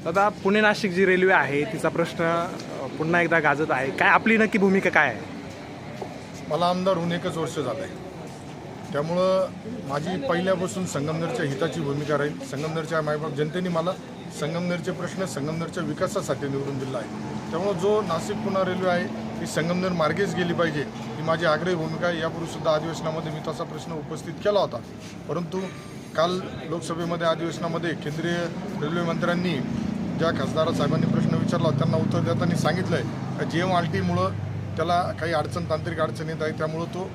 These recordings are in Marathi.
दादा, पुणे नाशिक जी रेल्वे आहे तिचा प्रश्न पुन्हा एकदा गाजत आहे. काय आपली नक्की भूमिका काय आहे? मला आमदार होऊन 1च वर्ष झालं आहे. त्यामुळं माझी पहिल्यापासून संगमनेरच्या हिताची भूमिका राहील. संगमनेरच्या मायबाप जनतेने मला संगमनेरचे प्रश्न संगमनेरच्या विकासासाठी निवडून दिला आहे. त्यामुळं जो नाशिक पुणे रेल्वे आहे ती संगमनेर मार्गेच गेली पाहिजे ही माझी आग्रही भूमिका आहे. यापूर्वीसुद्धा अधिवेशनामध्ये मी तसा प्रश्न उपस्थित केला होता. परंतु काल लोकसभेमध्ये अधिवेशनामध्ये केंद्रीय रेल्वे मंत्र्यांनी ज्या खासदार साहेबांनी प्रश्न विचारला त्यांना उत्तर देताना सांगितलं आहे का GMRTमुळं त्याला काही तांत्रिक अडचण येत आहे, त्यामुळं तो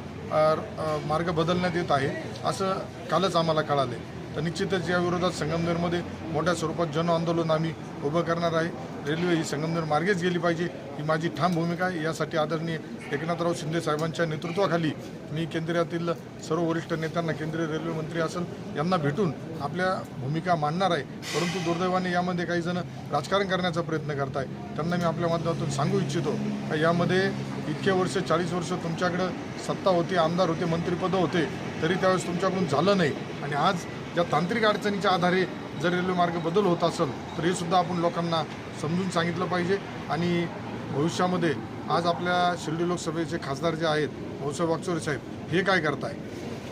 मार्ग बदलण्यात येत आहे असं कालच आम्हाला कळाले. तर निश्चितच या विरोधात संगमनेरमध्ये मोठ्या स्वरूपात जन आंदोलन आम्ही उभं करणार आहे. रेल्वे ही संगमनेर मार्गेच गेली पाहिजे ही माझी ठाम भूमिका आहे. यासाठी आदरणीय एकनाथराव शिंदे साहेबांच्या नेतृत्वाखाली मी केंद्रातील सर्व वरिष्ठ नेत्यांना, केंद्रीय रेल्वे मंत्री असेल यांना भेटून आपल्या भूमिका मांडणार आहे. परंतु दुर्दैवाने यामध्ये काही जण राजकारण करण्याचा प्रयत्न करत आहे. त्यांना मी आपल्या माध्यमातून सांगू इच्छितो का यामध्ये इतके वर्ष 40 वर्ष तुमच्याकडं सत्ता होती, आमदार होते, मंत्रिपदं होते, तरी त्यावेळेस तुमच्याकडून झालं नाही. आणि आज ज्या तांत्रिक अडचणीच्या आधारे जर रेल्वे मार्ग बदल होत असेल तर हे सुद्धा आपण लोकांना समजून सांगितलं पाहिजे. आणि भविष्यामध्ये आज आपल्या शिर्डी लोकसभेचे खासदार जे आहेत भाऊसाहेब वागचौरे साहेब, हे काय करताय?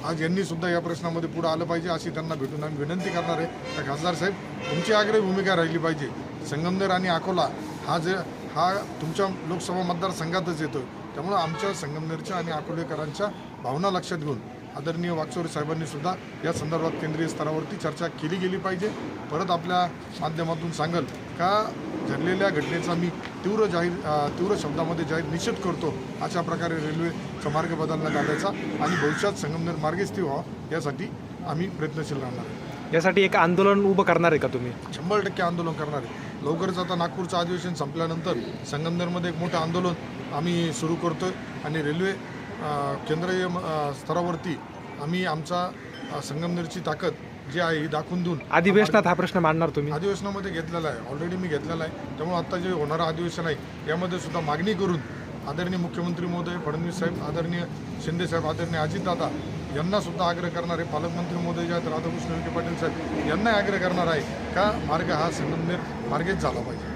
आज यांनी सुद्धा या प्रश्नामध्ये पुढे आलं पाहिजे अशी त्यांना भेटून आम्ही विनंती करणार आहे. तर खासदार साहेब, तुमची आग्रही भूमिका राहिली पाहिजे. संगमनेर आणि अकोला हा तुमच्या लोकसभा मतदारसंघातच येतो. त्यामुळं आमच्या संगमनेरच्या आणि अकोलेकरांच्या भावना लक्षात घेऊन आदरणीय वागचौरे साहेबांनी सुद्धा या संदर्भात केंद्रीय स्तरावरती चर्चा केली गेली पाहिजे. परत आपल्या माध्यमातून सांगल का घडलेल्या घटनेचा मी तीव्र शब्दामध्ये जाहीर निषेध करतो. अशा प्रकारे रेल्वेचा मार्ग बदलण्यात आल्याचा आणि भविष्यात संगमनेर मार्गेच ती व्हावं यासाठी आम्ही प्रयत्नशील राहणार आहे. यासाठी एक आंदोलन उभं करणार आहे का तुम्ही? 100% आंदोलन करणार आहे. लवकरच आता नागपूरचं अधिवेशन संपल्यानंतर संगमनेरमध्ये एक मोठं आंदोलन आम्ही सुरू करतो आहे आणि रेल्वे केंद्रीय स्तरावरती आम्ही आमचा संगमनेरची ताकद जी आहे ही दाखवून देऊन अधिवेशनात हा प्रश्न मांडणार तुम्ही? अधिवेशनामध्ये घेतलेला आहे, ऑलरेडी मी घेतलेला आहे. त्यामुळे आता जे होणारं अधिवेशन आहे यामध्ये सुद्धा मागणी करून आदरणीय मुख्यमंत्री महोदय फडणवीस साहेब, आदरणीय शिंदे साहेब, आदरणीय अजितदादा यांना सुद्धा आग्रह करणार आहे. पालकमंत्री महोदय जे आहेत राधाकृष्ण विखे पाटील साहेब यांना आग्रह करणार आहे का मार्ग हा संगमनेर मार्गेच झाला पाहिजे.